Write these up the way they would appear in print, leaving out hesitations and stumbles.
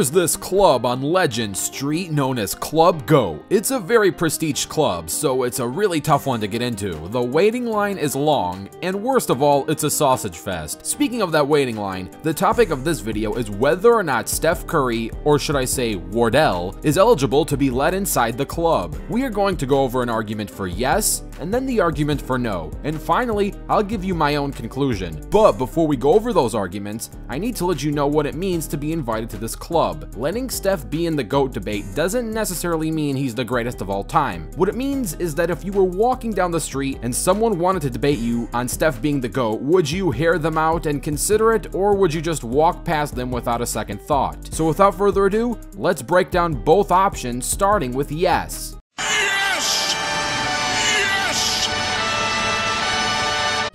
There's this club on Legend Street known as Club Go. It's a very prestige club, so it's a really tough one to get into. The waiting line is long, and worst of all, it's a sausage fest. Speaking of that waiting line, the topic of this video is whether or not Steph Curry, or should I say Wardell, is eligible to be let inside the club. We are going to go over an argument for yes, and then the argument for no, and finally, I'll give you my own conclusion. But before we go over those arguments, I need to let you know what it means to be invited to this club. Letting Steph be in the GOAT debate doesn't necessarily mean he's the greatest of all time. What it means is that if you were walking down the street and someone wanted to debate you on Steph being the GOAT, would you hear them out and consider it, or would you just walk past them without a second thought? So without further ado, let's break down both options, starting with yes.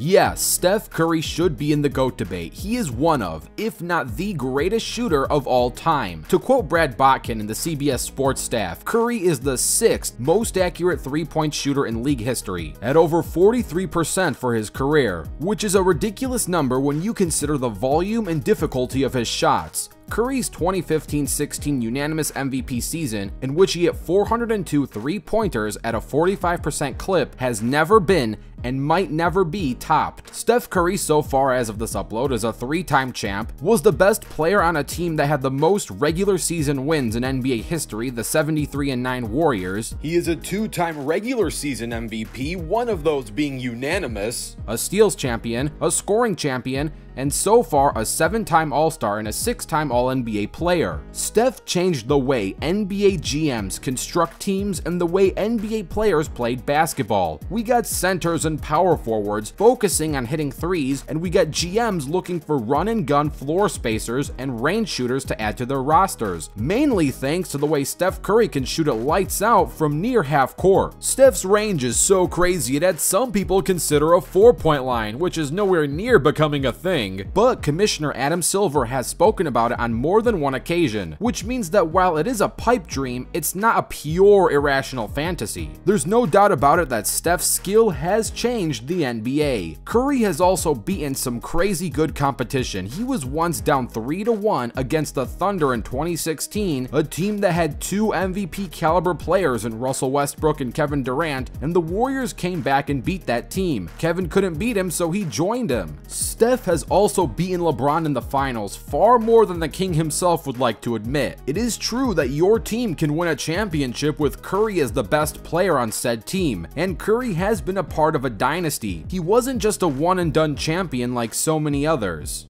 Yes, Steph Curry should be in the GOAT debate. He is one of, if not the greatest shooter of all time. To quote Brad Botkin and the CBS Sports staff, Curry is the 6th most accurate three-point shooter in league history, at over 43% for his career, which is a ridiculous number when you consider the volume and difficulty of his shots. Curry's 2015-16 unanimous MVP season, in which he hit 402 three-pointers at a 45% clip, has never been and might never be topped. Steph Curry, so far as of this upload, is a 3-time champ, was the best player on a team that had the most regular season wins in NBA history, the 73-9 Warriors. He is a 2-time regular season MVP, one of those being unanimous, a steals champion, a scoring champion, and so far a 7-time All-Star and a 6-time All-NBA player. Steph changed the way NBA GMs construct teams and the way NBA players played basketball. We got centers and power forwards focusing on hitting threes, and we got GMs looking for run-and-gun floor spacers and range shooters to add to their rosters, mainly thanks to the way Steph Curry can shoot it lights out from near half court. Steph's range is so crazy that some people consider a 4-point line, which is nowhere near becoming a thing. But Commissioner Adam Silver has spoken about it on more than one occasion, which means that while it is a pipe dream, it's not a pure irrational fantasy. There's no doubt about it that Steph's skill has changed the NBA. Curry has also beaten some crazy good competition. He was once down 3-1 against the Thunder in 2016, a team that had 2 MVP caliber players in Russell Westbrook and Kevin Durant, and the Warriors came back and beat that team. Kevin couldn't beat him, so he joined him. Steph has also beaten LeBron in the finals, far more than the king himself would like to admit. It is true that your team can win a championship with Curry as the best player on said team, and Curry has been a part of a dynasty. He wasn't just a one-and-done champion like so many others.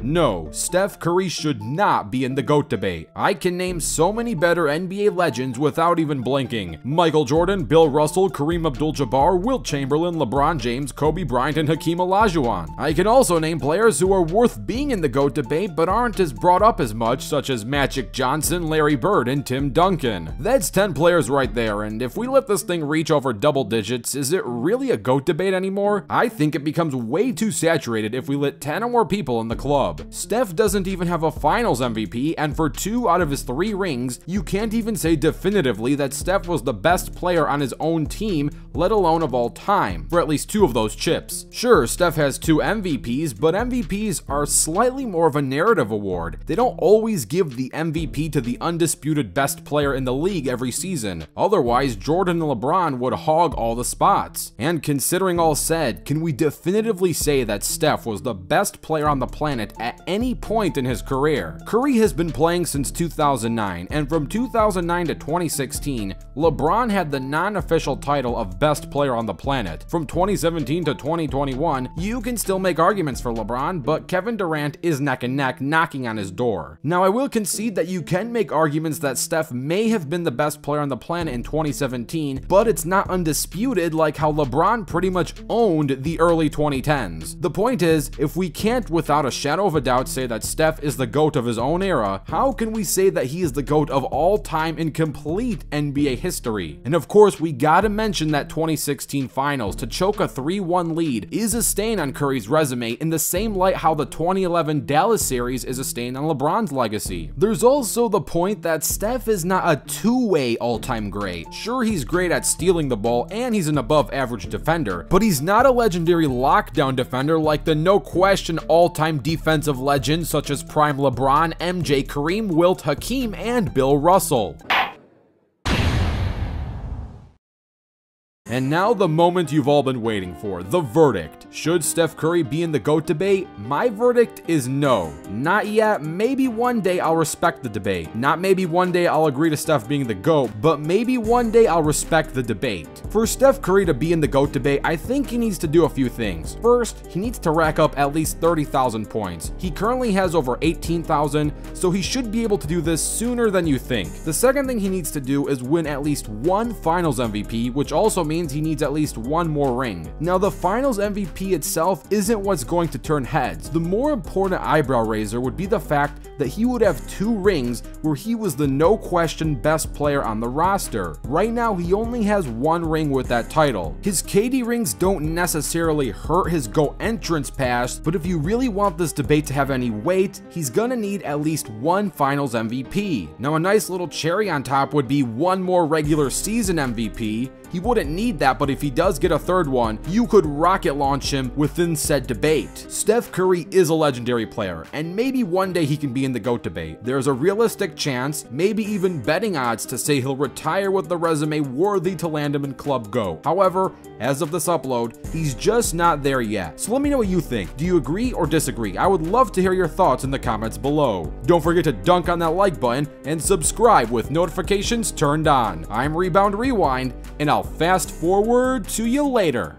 No, Steph Curry should not be in the GOAT debate. I can name so many better NBA legends without even blinking. Michael Jordan, Bill Russell, Kareem Abdul-Jabbar, Wilt Chamberlain, LeBron James, Kobe Bryant, and Hakeem Olajuwon. I can also name players who are worth being in the GOAT debate but aren't as brought up as much, such as Magic Johnson, Larry Bird, and Tim Duncan. That's 10 players right there, and if we let this thing reach over double digits, is it really a GOAT debate anymore? I think it becomes way too saturated if we let 10 or more people in the club. Steph doesn't even have a finals MVP, and for 2 out of his 3 rings, you can't even say definitively that Steph was the best player on his own team, let alone of all time, for at least 2 of those chips. Sure, Steph has 2 MVPs, but MVPs are slightly more of a narrative award. They don't always give the MVP to the undisputed best player in the league every season. Otherwise, Jordan and LeBron would hog all the spots. And considering all said, can we definitively say that Steph was the best player on the planet at any point in his career? Curry has been playing since 2009, and from 2009 to 2016, LeBron had the non-official title of best player on the planet. From 2017 to 2021, you can still make arguments for LeBron, but Kevin Durant is neck and neck knocking on his door. Now, I will concede that you can make arguments that Steph may have been the best player on the planet in 2017, but it's not undisputed like how LeBron pretty much owned the early 2010s. The point is, if we can't without a shadow of a doubt say that Steph is the GOAT of his own era, how can we say that he is the GOAT of all time in complete NBA history? And of course, we gotta mention that 2016 finals to choke a 3-1 lead is a stain on Curry's resume in the same light how the 2011 Dallas series is a stain on LeBron's legacy. There's also the point that Steph is not a two-way all-time great. Sure, he's great at stealing the ball and he's an above-average defender, but he's not a legendary lockdown defender like the no-question all-time defensive defensive legends such as Prime LeBron, MJ, Kareem, Wilt, Hakeem, and Bill Russell. And now the moment you've all been waiting for, the verdict. Should Steph Curry be in the GOAT debate? My verdict is no. Not yet. Maybe one day I'll respect the debate. Not maybe one day I'll agree to Steph being the GOAT, but maybe one day I'll respect the debate. For Steph Curry to be in the GOAT debate, I think he needs to do a few things. First, he needs to rack up at least 30,000 points. He currently has over 18,000, so he should be able to do this sooner than you think. The second thing he needs to do is win at least one Finals MVP, which also means he needs at least one more ring. Now, the Finals MVP itself isn't what's going to turn heads. The more important eyebrow raiser would be the fact that he would have 2 rings where he was the no question best player on the roster. Right now, he only has 1 ring with that title. His KD rings don't necessarily hurt his GOAT entrance pass, but if you really want this debate to have any weight, he's gonna need at least 1 Finals MVP. Now, a nice little cherry on top would be 1 more regular season MVP. He wouldn't need that, but if he does get a 3rd one, you could rocket launch him within said debate. Steph Curry is a legendary player, and maybe one day he can be in the GOAT debate. There's a realistic chance, maybe even betting odds, to say he'll retire with the resume worthy to land him in Club GOAT. However, as of this upload, he's just not there yet. So let me know what you think. Do you agree or disagree? I would love to hear your thoughts in the comments below. Don't forget to dunk on that like button and subscribe with notifications turned on. I'm Rebound Rewind, and I'll fast forward to you later.